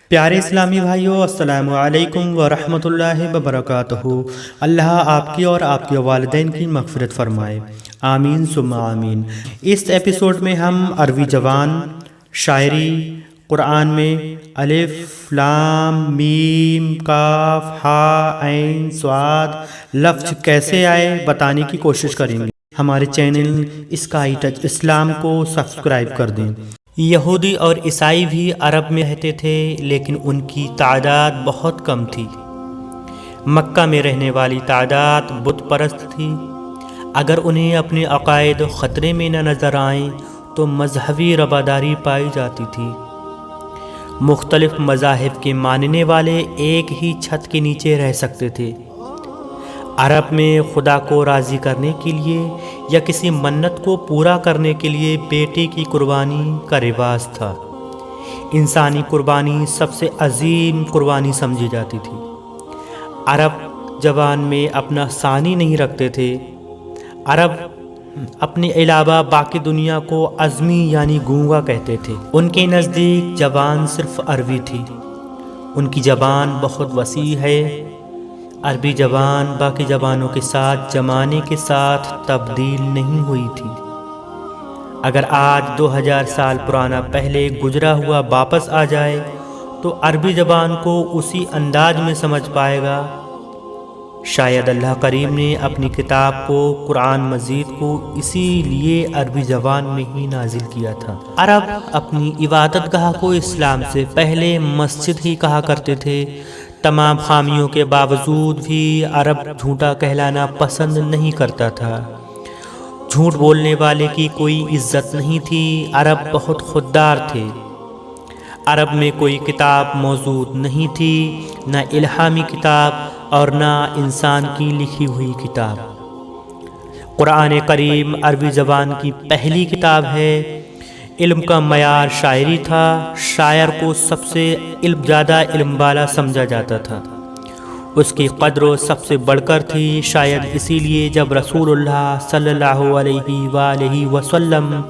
پیارے اسلامی بھائیو، السلام علیکم ورحمۃ اللہ وبرکاتہ۔ اللہ آپ کی اور آپ کے والدین کی مغفرت فرمائے، آمین ثم آمین۔ اس ایپیسوڈ میں ہم عربی زبان، شاعری، قرآن میں الف لام میم کاف ہا عین صاد لفظ کیسے آئے بتانے کی کوشش کریں گے۔ ہمارے چینل اسکائی ٹچ اسلام کو سبسکرائب کر دیں۔ یہودی اور عیسائی بھی عرب میں رہتے تھے، لیکن ان کی تعداد بہت کم تھی۔ مکہ میں رہنے والی تعداد بت پرست تھی۔ اگر انہیں اپنے عقائد خطرے میں نہ نظر آئیں تو مذہبی رواداری پائی جاتی تھی۔ مختلف مذاہب کے ماننے والے ایک ہی چھت کے نیچے رہ سکتے تھے۔ عرب میں خدا کو راضی کرنے کے لیے یا کسی منت کو پورا کرنے کے لیے بیٹے کی قربانی کا رواج تھا۔ انسانی قربانی سب سے عظیم قربانی سمجھی جاتی تھی۔ عرب زبان میں اپنا ثانی نہیں رکھتے تھے۔ عرب اپنے علاوہ باقی دنیا کو عجمی یعنی گونگا کہتے تھے۔ ان کے نزدیک زبان صرف عربی تھی۔ ان کی زبان بہت وسیع ہے۔ عربی زبان باقی زبانوں کے ساتھ زمانے کے ساتھ تبدیل نہیں ہوئی تھی۔ اگر آج 2000 سال پرانا پہلے گزرا ہوا واپس آ جائے تو عربی زبان کو اسی انداز میں سمجھ پائے گا۔ شاید اللہ کریم نے اپنی کتاب کو، قرآن مجید کو اسی لیے عربی زبان میں ہی نازل کیا تھا۔ عرب اپنی عبادت گاہ کو اسلام سے پہلے مسجد ہی کہا کرتے تھے۔ تمام خامیوں کے باوجود بھی عرب جھوٹا کہلانا پسند نہیں کرتا تھا۔ جھوٹ بولنے والے کی کوئی عزت نہیں تھی۔ عرب بہت خوددار تھے۔ عرب میں کوئی کتاب موجود نہیں تھی، نہ الہامی کتاب اور نہ انسان کی لکھی ہوئی کتاب۔ قرآن کریم عربی زبان کی پہلی کتاب ہے۔ علم کا معیار شاعری تھا۔ شاعر کو سب سے زیادہ علم والا سمجھا جاتا تھا۔ اس کی قدر سب سے بڑھ کر تھی۔ شاید اسی لیے جب رسول اللہ صلی اللہ علیہ وآلہ وسلم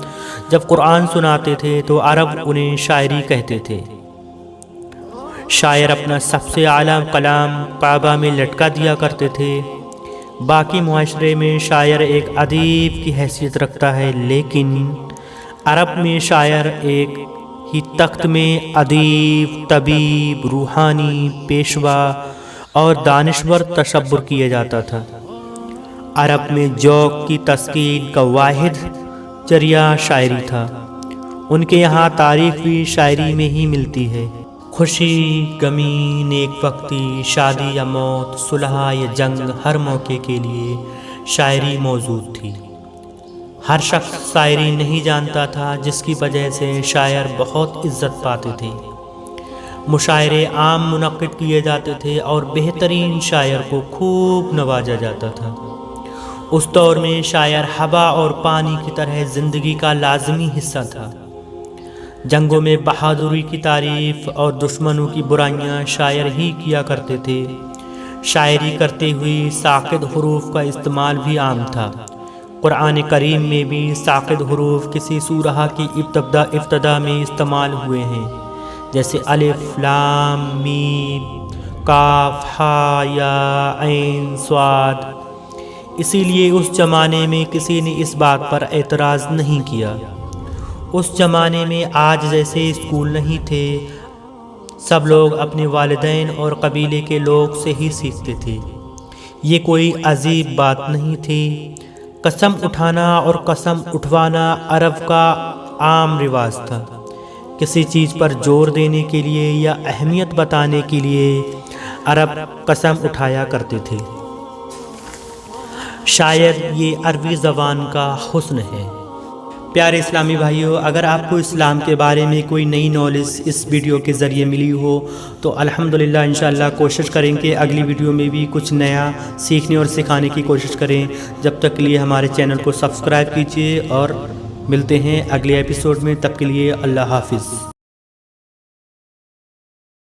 جب قرآن سناتے تھے تو عرب انہیں شاعری کہتے تھے۔ شاعر اپنا سب سے اعلیٰ کلام کعبہ میں لٹکا دیا کرتے تھے۔ باقی معاشرے میں شاعر ایک ادیب کی حیثیت رکھتا ہے، لیکن عرب میں شاعر ایک ہی تخت میں ادیب، طبیب، روحانی، پیشوا اور دانشور تصور کیا جاتا تھا۔ عرب میں ذوق کی تسکین کا واحد ذریعہ شاعری تھا۔ ان کے یہاں تاریخ بھی شاعری میں ہی ملتی ہے۔ خوشی، غمی، نیک وقتی، شادی یا موت، صلح یا جنگ، ہر موقع کے لیے شاعری موجود تھی۔ ہر شخص شاعری نہیں جانتا تھا، جس کی وجہ سے شاعر بہت عزت پاتے تھے۔ مشاعرے عام منعقد کیے جاتے تھے اور بہترین شاعر کو خوب نوازا جاتا تھا۔ اس دور میں شاعر ہوا اور پانی کی طرح زندگی کا لازمی حصہ تھا۔ جنگوں میں بہادری کی تعریف اور دشمنوں کی برائیاں شاعر ہی کیا کرتے تھے۔ شاعری کرتے ہوئے ساقط حروف کا استعمال بھی عام تھا۔ قرآن کریم میں بھی ساقط حروف کسی سورہ کی ابتدا میں استعمال ہوئے ہیں، جیسے الف لام میم کاف ہا یا عین صاد۔ اسی لیے اس زمانے میں کسی نے اس بات پر اعتراض نہیں کیا۔ اس زمانے میں آج جیسے اسکول نہیں تھے۔ سب لوگ اپنے والدین اور قبیلے کے لوگ سے ہی سیکھتے تھے۔ یہ کوئی عجیب بات نہیں تھی۔ قسم اٹھانا اور قسم اٹھوانا عرب کا عام رواج تھا۔ کسی چیز پر زور دینے کے لیے یا اہمیت بتانے کے لیے عرب قسم اٹھایا کرتے تھے۔ شاید یہ عربی زبان کا حسن ہے۔ پیارے اسلامی بھائیو، اگر آپ کو اسلام کے بارے میں کوئی نئی نالج اس ویڈیو کے ذریعے ملی ہو تو الحمدللہ انشاءاللہ کوشش کریں کہ اگلی ویڈیو میں بھی کچھ نیا سیکھنے اور سکھانے کی کوشش کریں۔ جب تک کے لیے ہمارے چینل کو سبسکرائب کیجیے اور ملتے ہیں اگلے ایپیسوڈ میں۔ تب کے لیے اللہ حافظ۔